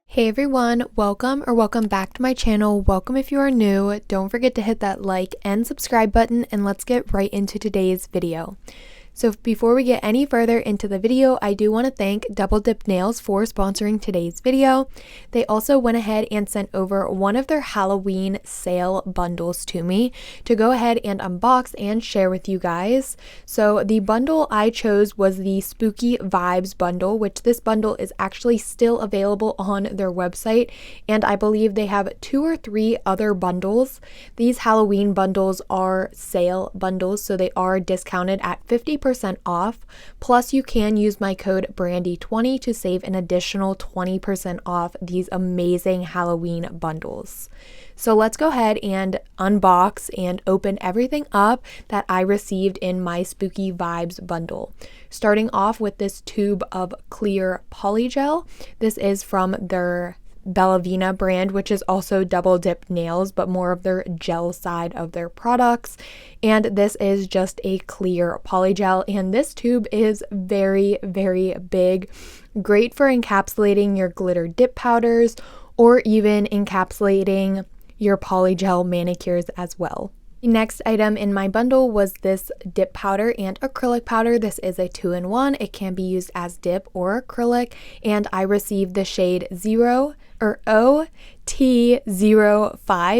Hey everyone, welcome back to my channel. Welcome if you are new. Don't forget to hit that like and subscribe button, and let's get right into today's video. So before we get any further into the video, I do want to thank Double Dip Nails for sponsoring today's video. They also went ahead and sent over one of their Halloween sale bundles to me to go ahead and unbox and share with you guys. So the bundle I chose was the Spooky Vibes bundle, which this bundle is actually still available on their website, and I believe they have 2 or 3 other bundles. These Halloween bundles are sale bundles, so they are discounted at 50% off, plus you can use my code Brandy20 to save an additional 20% off these amazing Halloween bundles. So let's go ahead and unbox and open everything up that I received in my Spooky Vibes bundle. Starting off with this tube of clear polygel. This is from their Bellavina brand, which is also Double Dip Nails, but more of their gel side of their products. And this is just a clear polygel, and this tube is very, very big. Great for encapsulating your glitter dip powders or even encapsulating your polygel manicures as well. The next item in my bundle was this dip powder and acrylic powder. This is a 2-in-1. It can be used as dip or acrylic, and I received the shade OT05,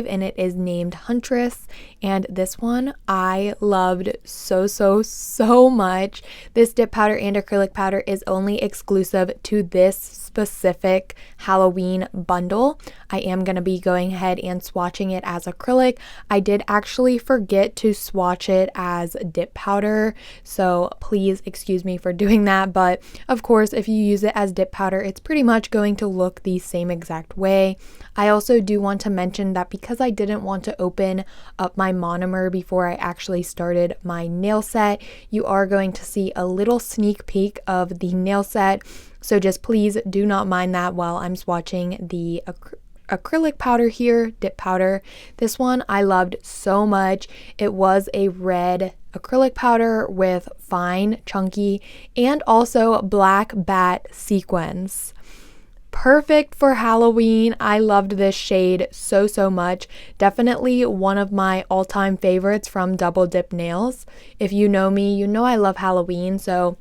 and it is named Huntress. And this one I loved so much. This dip powder and acrylic powder is only exclusive to this specific Halloween bundle. I am going to be going ahead and swatching it as acrylic. I did actually forget to swatch it as dip powder, so please excuse me for doing that, but of course if you use it as dip powder, it's pretty much going to look the same exact way. I also do want to mention that because I didn't want to open up my monomer before I actually started my nail set, you are going to see a little sneak peek of the nail set. So just please do not mind that while I'm swatching the acrylic powder here, dip powder. This one I loved so much. It was a red acrylic powder with fine, chunky, and also black bat sequins. Perfect for Halloween. I loved this shade so much. Definitely one of my all-time favorites from Double Dip Nails. If you know me, you know I love Halloween, so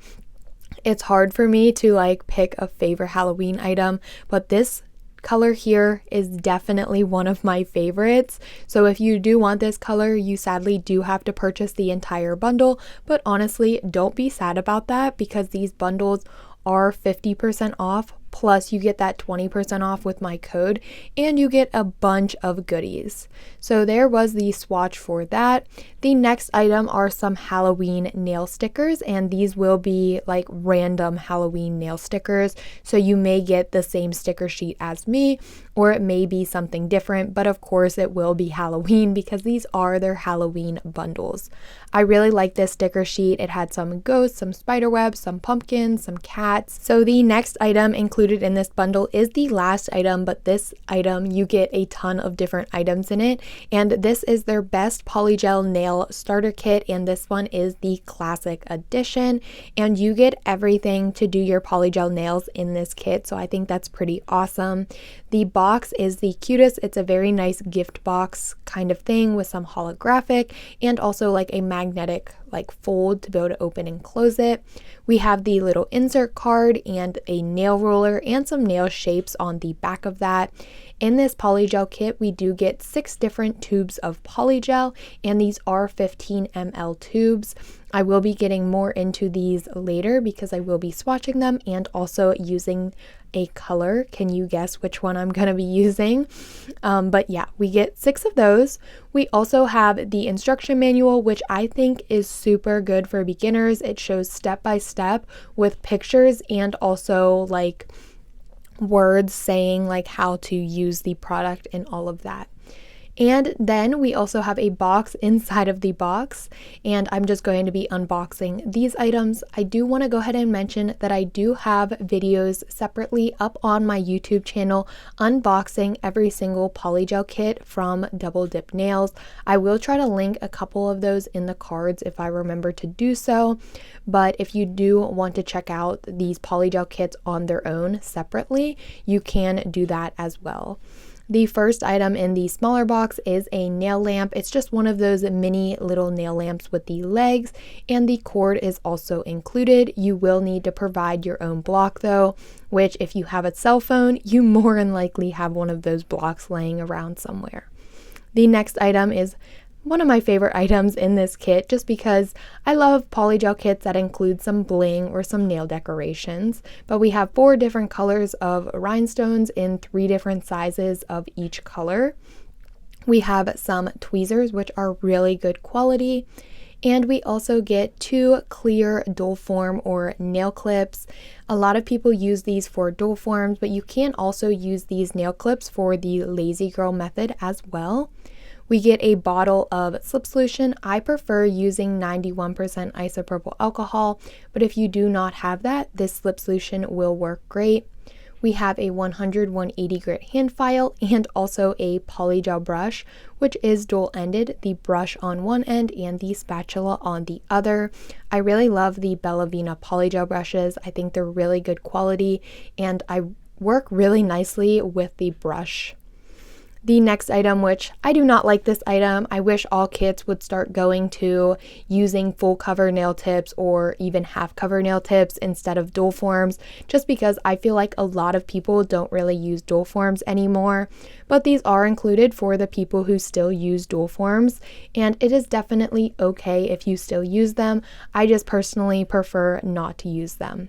it's hard for me to pick a favorite Halloween item, but this color here is definitely one of my favorites. So if you do want this color, you sadly do have to purchase the entire bundle, but honestly, don't be sad about that because these bundles are 50% off, plus you get that 20% off with my code, and you get a bunch of goodies. So there was the swatch for that. The next item are some Halloween nail stickers, and these will be like random Halloween nail stickers, so you may get the same sticker sheet as me, or it may be something different, but of course it will be Halloween because these are their Halloween bundles. I really like this sticker sheet. It had some ghosts, some spider webs, some pumpkins, some cats. So the next item included in this bundle is the last item, but this item you get a ton of different items in it, and this is their best polygel nail starter kit, and this one is the classic edition, and you get everything to do your polygel nails in this kit, so I think that's pretty awesome. The box is the cutest. It's a very nice gift box kind of thing with some holographic and also like a magnetic fold to be able to open and close it. We have the little insert card and a nail roller and some nail shapes on the back of that. In this polygel kit, we do get 6 different tubes of polygel, and these are 15 ml tubes. I will be getting more into these later because I will be swatching them and also using a color. Can you guess which one I'm going to be using? But yeah, we get 6 of those. We also have the instruction manual, which I think is super good for beginners. It shows step by step with pictures and also words saying how to use the product and all of that. And then we also have a box inside of the box, and I'm just going to be unboxing these items. I do want to go ahead and mention that I do have videos separately up on my YouTube channel unboxing every single polygel kit from Double Dip Nails. I will try to link a couple of those in the cards if I remember to do so, but if you do want to check out these polygel kits on their own separately, you can do that as well. The first item in the smaller box is a nail lamp. It's just one of those mini little nail lamps with the legs, and the cord is also included. You will need to provide your own block though, which if you have a cell phone, you more than likely have one of those blocks laying around somewhere. The next item is one of my favorite items in this kit, just because I love polygel kits that include some bling or some nail decorations. But we have 4 different colors of rhinestones in 3 different sizes of each color. We have some tweezers, which are really good quality. And we also get 2 clear dual form or nail clips. A lot of people use these for dual forms, but you can also use these nail clips for the lazy girl method as well. We get a bottle of slip solution. I prefer using 91% isopropyl alcohol, but if you do not have that, this slip solution will work great. We have a 100-180 grit hand file and also a polygel brush, which is dual-ended, the brush on one end and the spatula on the other. I really love the Bellavina polygel brushes. I think they're really good quality and I work really nicely with the brush. The next item, which I do not like this item, I wish all kits would start going to using full cover nail tips or even half cover nail tips instead of dual forms, just because I feel like a lot of people don't really use dual forms anymore, but these are included for the people who still use dual forms, and it is definitely okay if you still use them. I just personally prefer not to use them.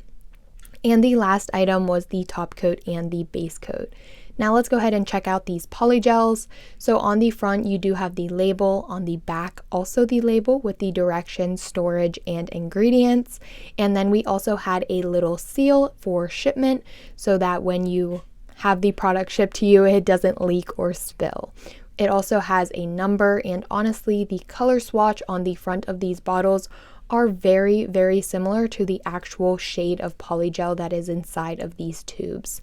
And the last item was the top coat and the base coat. Now let's go ahead and check out these polygels. So on the front, you do have the label. On the back, also the label with the directions, storage, and ingredients. And then we also had a little seal for shipment so that when you have the product shipped to you, it doesn't leak or spill. It also has a number, and honestly, the color swatch on the front of these bottles are very, very similar to the actual shade of polygel that is inside of these tubes.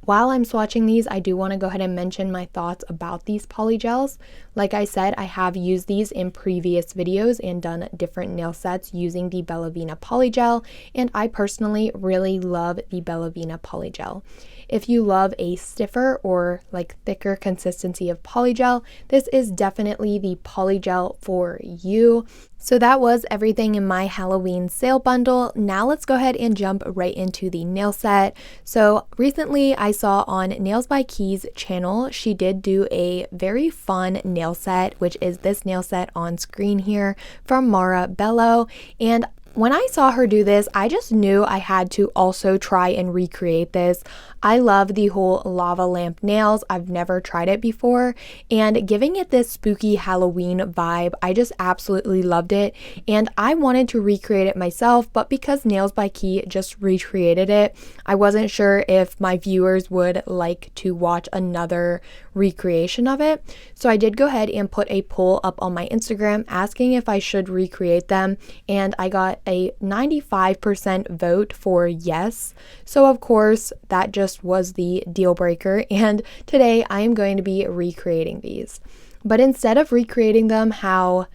While I'm swatching these, I do want to go ahead and mention my thoughts about these polygels. Like I said, I have used these in previous videos and done different nail sets using the Bellavina polygel, and I personally really love the Bellavina polygel. If you love a stiffer or like thicker consistency of polygel, this is definitely the polygel for you. So that was everything in my Halloween sale bundle. Now let's go ahead and jump right into the nail set. So recently I saw on Nails by Key's channel, she did do a very fun nail set, which is this nail set on screen here from Mara Bello. And when I saw her do this, I just knew I had to also try and recreate this. I love the whole lava lamp nails. I've never tried it before, and giving it this spooky Halloween vibe, I just absolutely loved it, and I wanted to recreate it myself, but because Nails by Key just recreated it, I wasn't sure if my viewers would like to watch another recreation of it. So I did go ahead and put a poll up on my Instagram asking if I should recreate them, and I got a 95% vote for yes. So of course that just was the deal breaker, and today I am going to be recreating these. But instead of recreating them how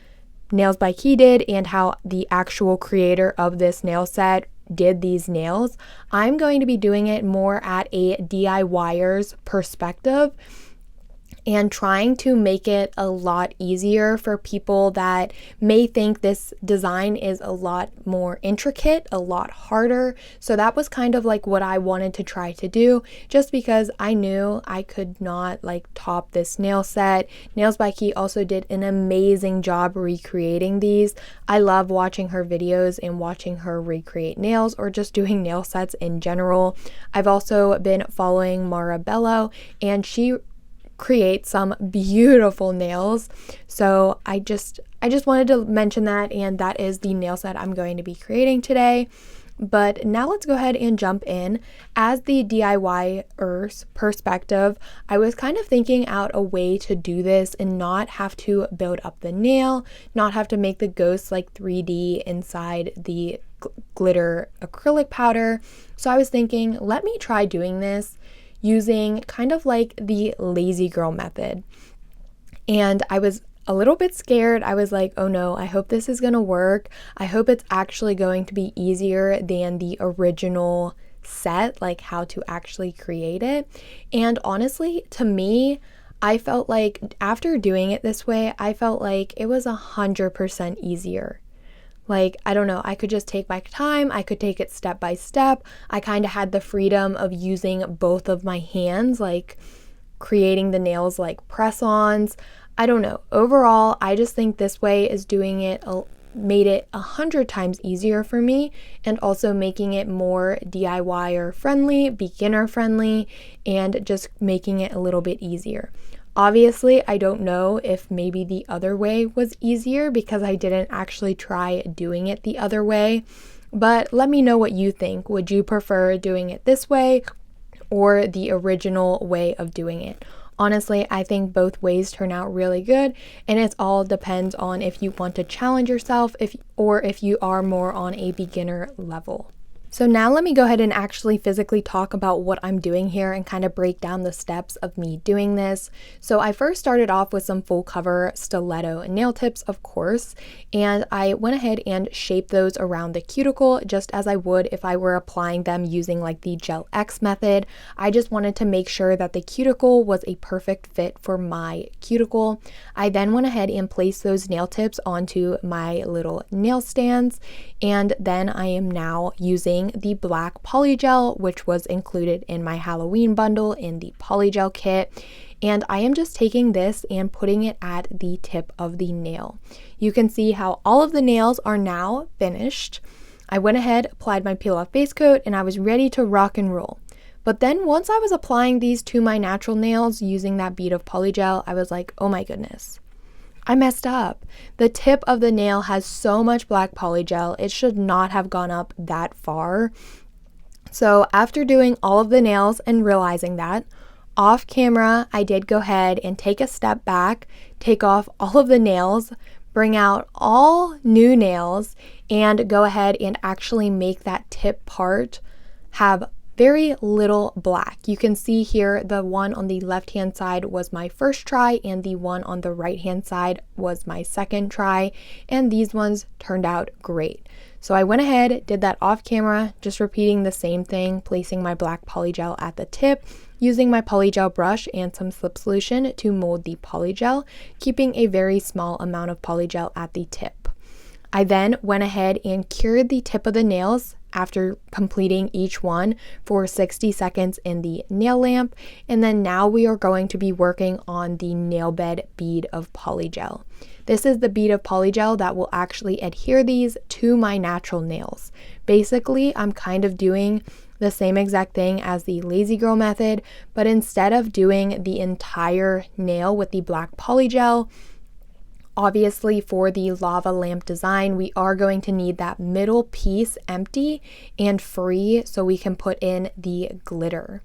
Nails by Key did and how the actual creator of this nail set did these nails, I'm going to be doing it more at a DIYer's perspective and trying to make it a lot easier for people that may think this design is a lot more intricate, a lot harder. So that was kind of like what I wanted to try to do, just because I knew I could not like top this nail set. Nails by Key also did an amazing job recreating these. I love watching her videos and watching her recreate nails or just doing nail sets in general. I've also been following Mara Bello, and she create some beautiful nails. So I just wanted to mention that, and that is the nail set I'm going to be creating today. But now let's go ahead and jump in. As the DIYer's perspective, I was kind of thinking out a way to do this and not have to build up the nail, not have to make the ghosts like 3D inside the glitter acrylic powder. So I was thinking, let me try doing this using kind of like the lazy girl method. And I was a little bit scared. I was like, oh no, I hope this is gonna work. I hope it's actually going to be easier than the original set, like how to actually create it. And honestly, to me, I felt like after doing it this way, I felt like it was 100% easier. Like, I don't know, I could just take my time, I could take it step by step. I kind of had the freedom of using both of my hands, like creating the nails like press-ons. I don't know. Overall, I just think this way is doing it, made it 100 times easier for me, and also making it more DIYer friendly, beginner friendly, and just making it a little bit easier. Obviously, I don't know if maybe the other way was easier because I didn't actually try doing it the other way, but let me know what you think. Would you prefer doing it this way or the original way of doing it? Honestly, I think both ways turn out really good, and it all depends on if you want to challenge yourself or if you are more on a beginner level. So now let me go ahead and actually physically talk about what I'm doing here and kind of break down the steps of me doing this. So I first started off with some full cover stiletto nail tips, of course, and I went ahead and shaped those around the cuticle just as I would if I were applying them using like the Gel X method. I just wanted to make sure that the cuticle was a perfect fit for my cuticle. I then went ahead and placed those nail tips onto my little nail stands, and then I am now using the black polygel, which was included in my Halloween bundle in the polygel kit. And I am just taking this and putting it at the tip of the nail. You can see how all of the nails are now finished. I went ahead, applied my peel off base coat, and I was ready to rock and roll. But then once I was applying these to my natural nails using that bead of polygel, I was like, oh my goodness, I messed up. The tip of the nail has so much black polygel. It should not have gone up that far. So after doing all of the nails and realizing that, off camera, I did go ahead and take a step back, take off all of the nails, bring out all new nails, and go ahead and actually make that tip part have very little black. You can see here the one on the left hand side was my first try and the one on the right hand side was my second try, and these ones turned out great. So I went ahead, did that off camera, just repeating the same thing, placing my black polygel at the tip, using my polygel brush and some slip solution to mold the polygel, keeping a very small amount of polygel at the tip. I then went ahead and cured the tip of the nails after completing each one for 60 seconds in the nail lamp, and then now we are going to be working on the nail bed bead of polygel. This is the bead of polygel that will actually adhere these to my natural nails. Basically, I'm kind of doing the same exact thing as the lazy girl method, but instead of doing the entire nail with the black polygel, obviously for the lava lamp design, we are going to need that middle piece empty and free so we can put in the glitter.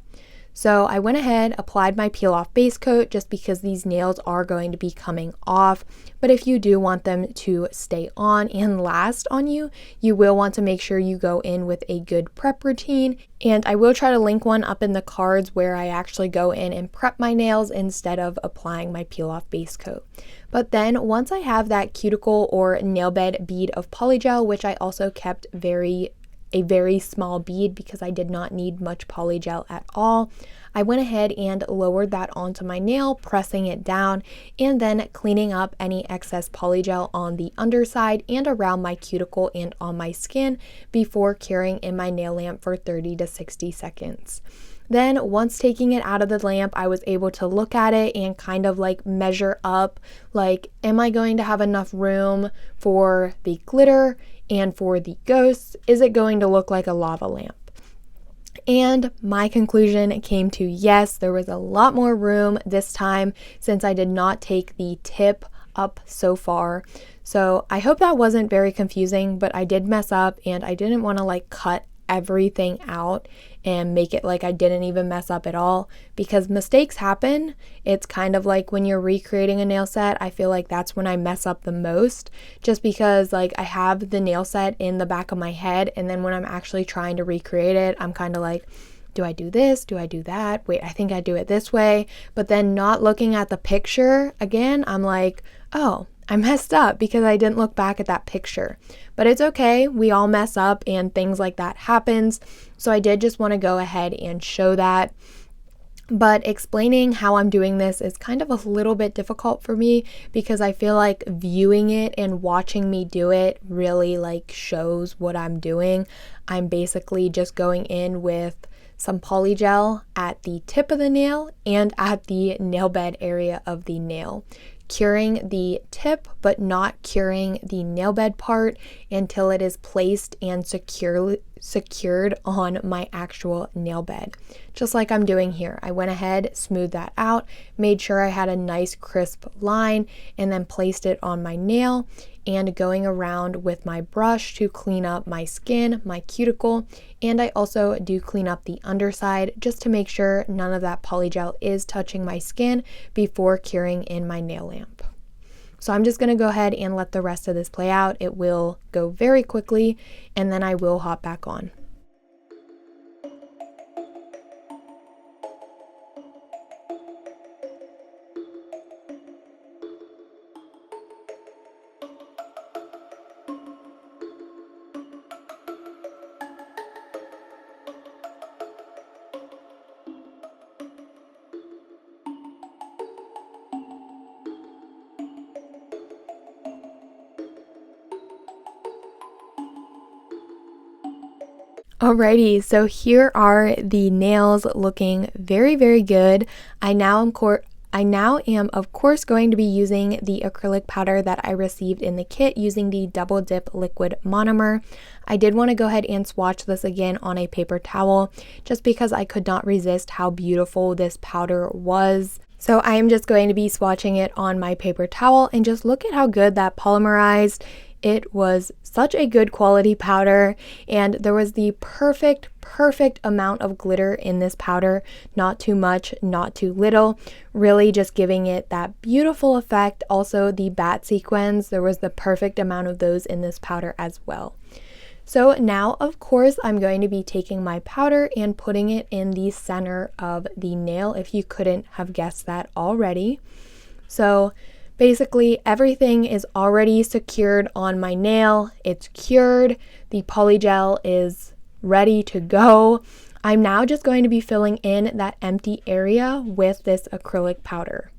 So I went ahead, applied my peel off base coat just because these nails are going to be coming off, but if you do want them to stay on and last on you, you will want to make sure you go in with a good prep routine, and I will try to link one up in the cards where I actually go in and prep my nails instead of applying my peel off base coat. But then once I have that cuticle or nail bed bead of polygel, which I also kept a very small bead because I did not need much polygel at all, I went ahead and lowered that onto my nail, pressing it down and then cleaning up any excess polygel on the underside and around my cuticle and on my skin before curing in my nail lamp for 30 to 60 seconds. Then once taking it out of the lamp, I was able to look at it and kind of like measure up, like, am I going to have enough room for the glitter and for the ghosts? Is it going to look like a lava lamp? And my conclusion came to yes, there was a lot more room this time since I did not take the tip up so far. So I hope that wasn't very confusing, but I did mess up and I didn't want to like cut everything out and make it like I didn't even mess up at all, because mistakes happen. It's kind of like when you're recreating a nail set, I feel like that's when I mess up the most, just because like I have the nail set in the back of my head, and then when I'm actually trying to recreate it, I'm kind of like, do I do this? Do I do that? Wait, I think I do it this way. But then not looking at the picture again, I'm like, oh, I messed up because I didn't look back at that picture. But it's okay. We all mess up and things like that happens. So I did just want to go ahead and show that. But explaining how I'm doing this is kind of a little bit difficult for me, because I feel like viewing it and watching me do it really like shows what I'm doing. I'm basically just going in with some polygel at the tip of the nail and at the nail bed area of the nail, curing the tip but not curing the nail bed part until it is placed and secured on my actual nail bed. Just like I'm doing here. I went ahead, smoothed that out, made sure I had a nice crisp line, and then placed it on my nail, and going around with my brush to clean up my skin, my cuticle, and I also do clean up the underside just to make sure none of that polygel is touching my skin before curing in my nail lamp. So I'm just going to go ahead and let the rest of this play out. It will go very quickly, and then I will hop back on. Alrighty, so here are the nails looking very, very good. I now am of course going to be using the acrylic powder that I received in the kit using the double dip liquid monomer. I did want to go ahead and swatch this again on a paper towel just because I could not resist how beautiful this powder was. So I am just going to be swatching it on my paper towel, and just look at how good that polymerized. It was such a good quality powder, and there was the perfect amount of glitter in this powder. Not too much, not too little, really just giving it that beautiful effect. Also the bat sequins, there was the perfect amount of those in this powder as well. So now, of course, I'm going to be taking my powder and putting it in the center of the nail, if you couldn't have guessed that already. So basically, everything is already secured on my nail. It's cured. The polygel is ready to go. I'm now just going to be filling in that empty area with this acrylic powder.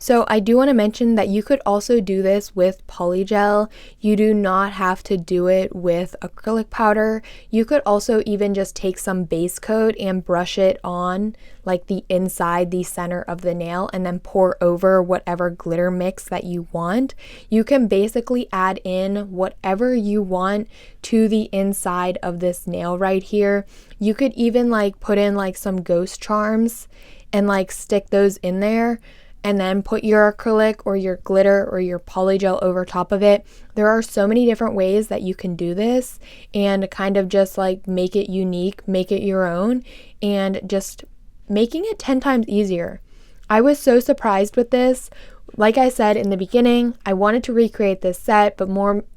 So I do want to mention that you could also do this with polygel. You do not have to do it with acrylic powder. You could also even just take some base coat and brush it on like the inside, the center of the nail, and then pour over whatever glitter mix that you want. You can basically add in whatever you want to the inside of this nail right here. You could even like put in like some ghost charms and like stick those in there, and then put your acrylic or your glitter or your polygel over top of it. There are so many different ways that you can do this and kind of just like make it unique, make it your own, and just making it 10 times easier. I was so surprised with this. Like I said in the beginning, I wanted to recreate this set, but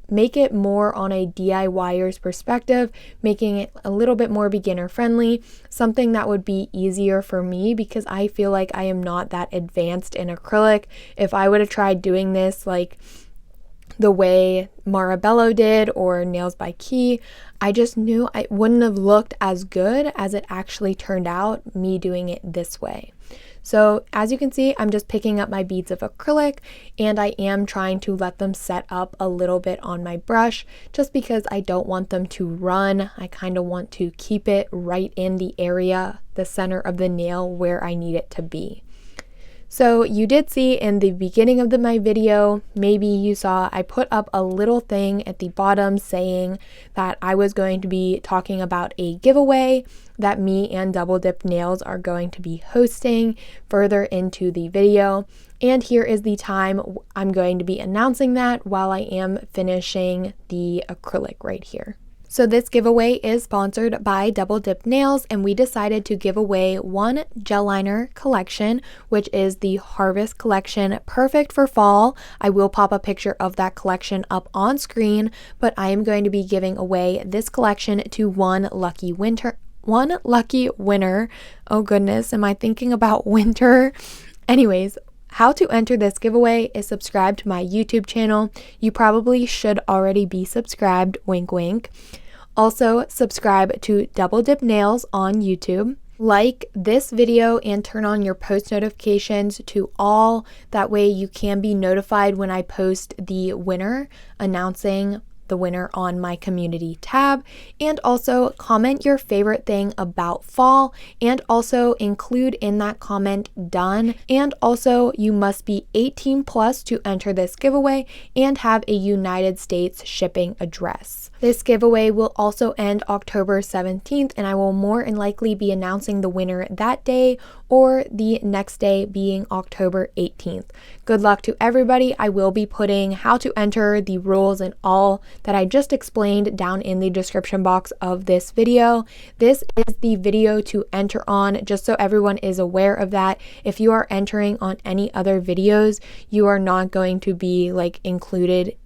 make it more on a DIYer's perspective, making it a little bit more beginner friendly, something that would be easier for me because I feel like I am not that advanced in acrylic. If I would have tried doing this like the way Marabello did or Nails by Key, I just knew I wouldn't have looked as good as it actually turned out, me doing it this way. So as you can see, I'm just picking up my beads of acrylic, and I am trying to let them set up a little bit on my brush just because I don't want them to run. I kind of want to keep it right in the area, the center of the nail where I need it to be. So you did see in the beginning of my video, maybe you saw I put up a little thing at the bottom saying that I was going to be talking about a giveaway that me and Double Dip Nails are going to be hosting further into the video. And here is the time I'm going to be announcing that while I am finishing the acrylic right here. So this giveaway is sponsored by Double Dip Nails, and we decided to give away one gel liner collection, which is the Harvest collection, perfect for fall. I will pop a picture of that collection up on screen, but I am going to be giving away this collection to one lucky winner. Oh goodness, am I thinking about winter? Anyways, how to enter this giveaway is subscribe to my YouTube channel. You probably should already be subscribed, wink wink. Also, subscribe to Double Dip Nails on YouTube. Like this video and turn on your post notifications to all. That way you can be notified when I post the winner, announcing the winner on my community tab. And also comment your favorite thing about fall, and also include in that comment done. And also you must be 18 plus to enter this giveaway and have a United States shipping address. This giveaway will also end October 17th, and I will more than likely be announcing the winner that day or the next day being October 18th. Good luck to everybody. I will be putting how to enter, the rules, and all that I just explained down in the description box of this video. This is the video to enter on, just so everyone is aware of that. If you are entering on any other videos, you are not going to be included.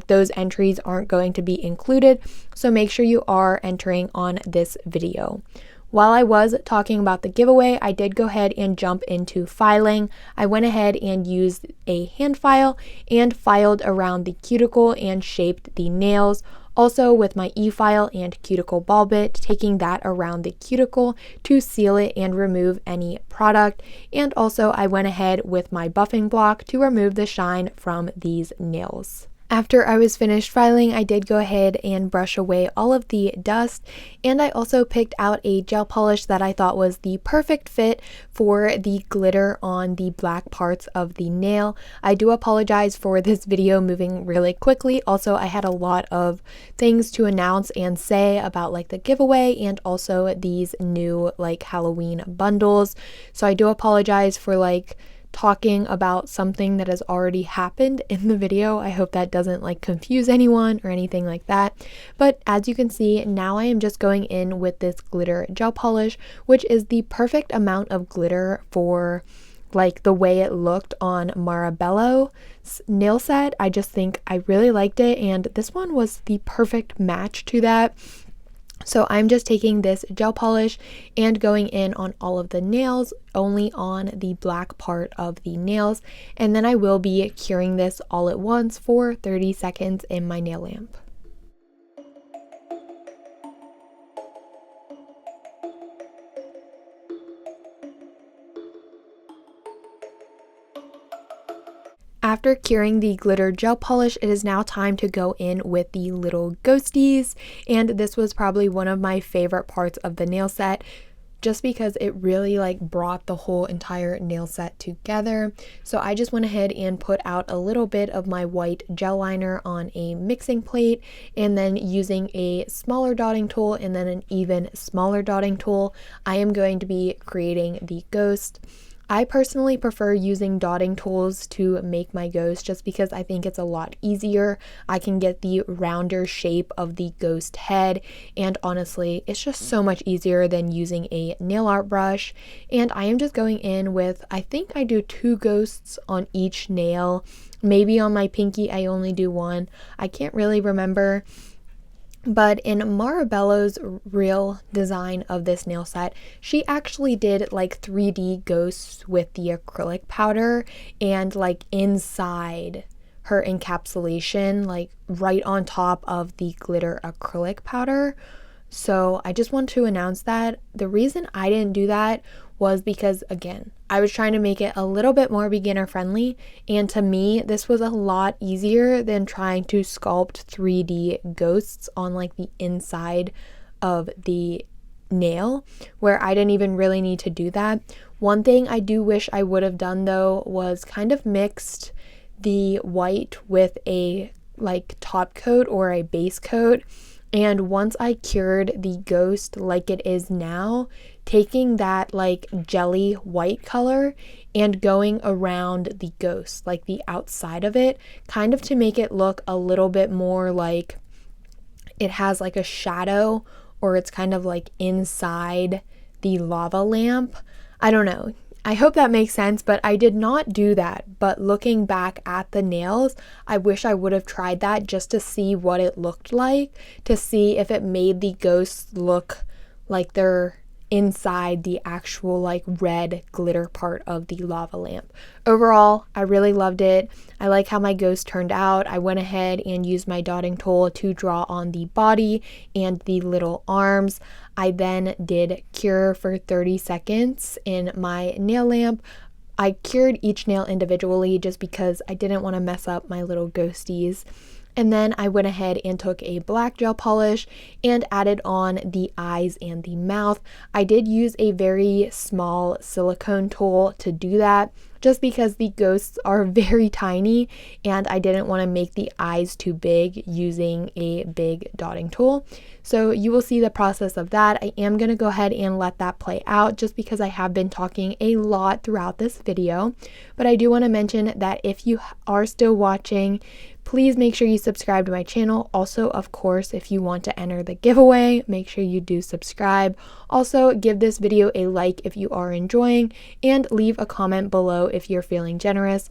Those entries aren't going to be included, so make sure you are entering on this video. While I was talking about the giveaway, I did go ahead and jump into filing. I went ahead and used a hand file and filed around the cuticle and shaped the nails. Also with my e-file and cuticle ball bit, taking that around the cuticle to seal it and remove any product. And also I went ahead with my buffing block to remove the shine from these nails. After I was finished filing, I did go ahead and brush away all of the dust, and I also picked out a gel polish that I thought was the perfect fit for the glitter on the black parts of the nail. I do apologize for this video moving really quickly. Also, I had a lot of things to announce and say about the giveaway and also these new Halloween bundles. So I do apologize for talking about something that has already happened in the video. I hope that doesn't confuse anyone or anything like that. But as you can see, now I am just going in with this glitter gel polish, which is the perfect amount of glitter for the way it looked on Marabello's nail set. I just think I really liked it, and this one was the perfect match to that. So I'm just taking this gel polish and going in on all of the nails, only on the black part of the nails, and then I will be curing this all at once for 30 seconds in my nail lamp. After curing the glitter gel polish, it is now time to go in with the little ghosties, and this was probably one of my favorite parts of the nail set, just because it really brought the whole entire nail set together. So I just went ahead and put out a little bit of my white gel liner on a mixing plate, and then using a smaller dotting tool and then an even smaller dotting tool, I am going to be creating the ghost. I personally prefer using dotting tools to make my ghost just because I think it's a lot easier. I can get the rounder shape of the ghost head, and honestly, it's just so much easier than using a nail art brush. And I am just going in with, I think I do 2 ghosts on each nail. Maybe on my pinky I only do 1. I can't really remember. But in Marabello's real design of this nail set, she actually did 3D ghosts with the acrylic powder, and inside her encapsulation, right on top of the glitter acrylic powder. So I just want to announce that the reason I didn't do that was because, again, I was trying to make it a little bit more beginner friendly, and to me this was a lot easier than trying to sculpt 3D ghosts on the inside of the nail where I didn't even really need to do that. One thing I do wish I would have done though was kind of mixed the white with a like top coat or a base coat. And once I cured the ghost like it is now, taking that like jelly white color and going around the ghost, like the outside of it, kind of to make it look a little bit more like it has like a shadow, or it's kind of like inside the lava lamp. I don't know. I hope that makes sense, but I did not do that. But looking back at the nails, I wish I would have tried that just to see what it looked like, to see if it made the ghosts look like they're inside the actual like red glitter part of the lava lamp. Overall, I really loved it. I like how my ghost turned out. I went ahead and used my dotting tool to draw on the body and the little arms. I then did cure for 30 seconds in my nail lamp. I cured each nail individually just because I didn't want to mess up my little ghosties. And then I went ahead and took a black gel polish and added on the eyes and the mouth. I did use a very small silicone tool to do that, just because the ghosts are very tiny and I didn't want to make the eyes too big using a big dotting tool. So you will see the process of that. I am going to go ahead and let that play out just because I have been talking a lot throughout this video. But I do want to mention that if you are still watching, please make sure you subscribe to my channel. Also, of course, if you want to enter the giveaway, make sure you do subscribe. Also, give this video a like if you are enjoying, and leave a comment below if you're feeling generous.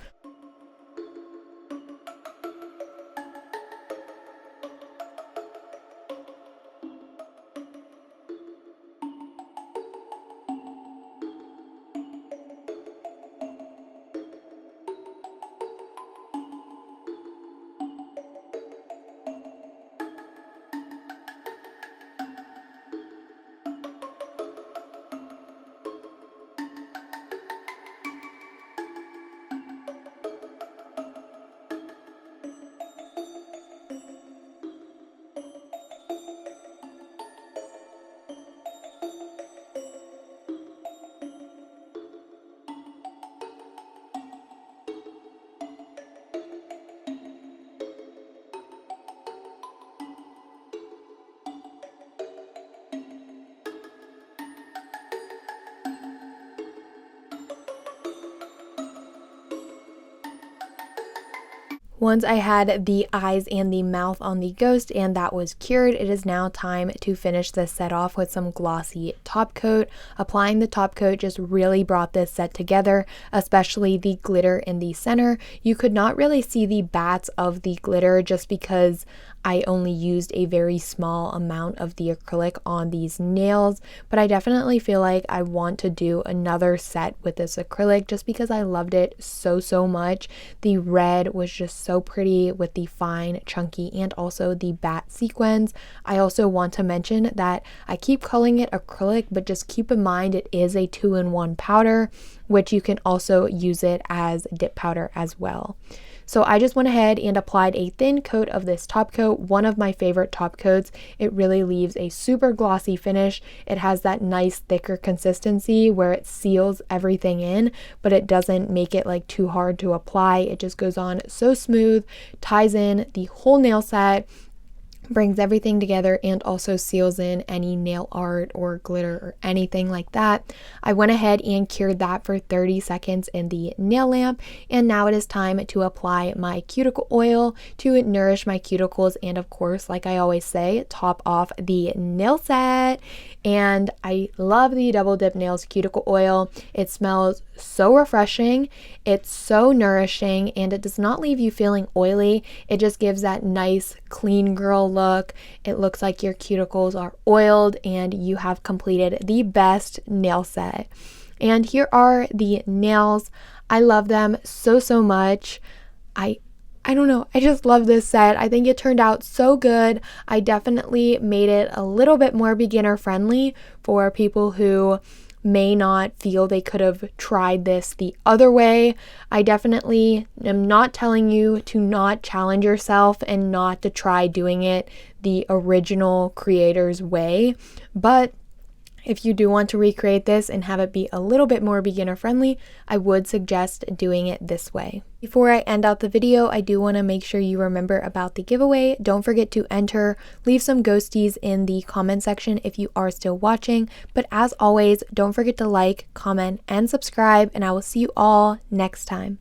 Once I had the eyes and the mouth on the ghost and that was cured, it is now time to finish this set off with some glossy top coat. Applying the top coat just really brought this set together, especially the glitter in the center. You could not really see the bats of the glitter just because I only used a very small amount of the acrylic on these nails, but I definitely feel like I want to do another set with this acrylic just because I loved it so much. The red was just so pretty with the fine, chunky, and also the bat sequins. I also want to mention that I keep calling it acrylic, but just keep in mind it is a 2-in-1 powder, which you can also use it as dip powder as well. So I just went ahead and applied a thin coat of this top coat, one of my favorite top coats. It really leaves a super glossy finish. It has that nice thicker consistency where it seals everything in, but it doesn't make it like too hard to apply. It just goes on so smooth, ties in the whole nail set, brings everything together, and also seals in any nail art or glitter or anything like that. I went ahead and cured that for 30 seconds in the nail lamp, and now it is time to apply my cuticle oil to nourish my cuticles and, of course, like I always say, top off the nail set. And I love the Double Dip Nails cuticle oil. It smells so refreshing, it's so nourishing, and it does not leave you feeling oily. It just gives that nice clean girl look. It looks like your cuticles are oiled and you have completed the best nail set. And here are the nails. I love them so much. I don't know, I just love this set. I think it turned out so good. I definitely made it a little bit more beginner friendly for people who may not feel they could have tried this the other way. I definitely am not telling you to not challenge yourself and not to try doing it the original creator's way, but If you do want to recreate this and have it be a little bit more beginner friendly, I would suggest doing it this way. Before I end out the video, I do want to make sure you remember about the giveaway. Don't forget to enter, leave some ghosties in the comment section if you are still watching. But as always, don't forget to like, comment, and subscribe, and I will see you all next time.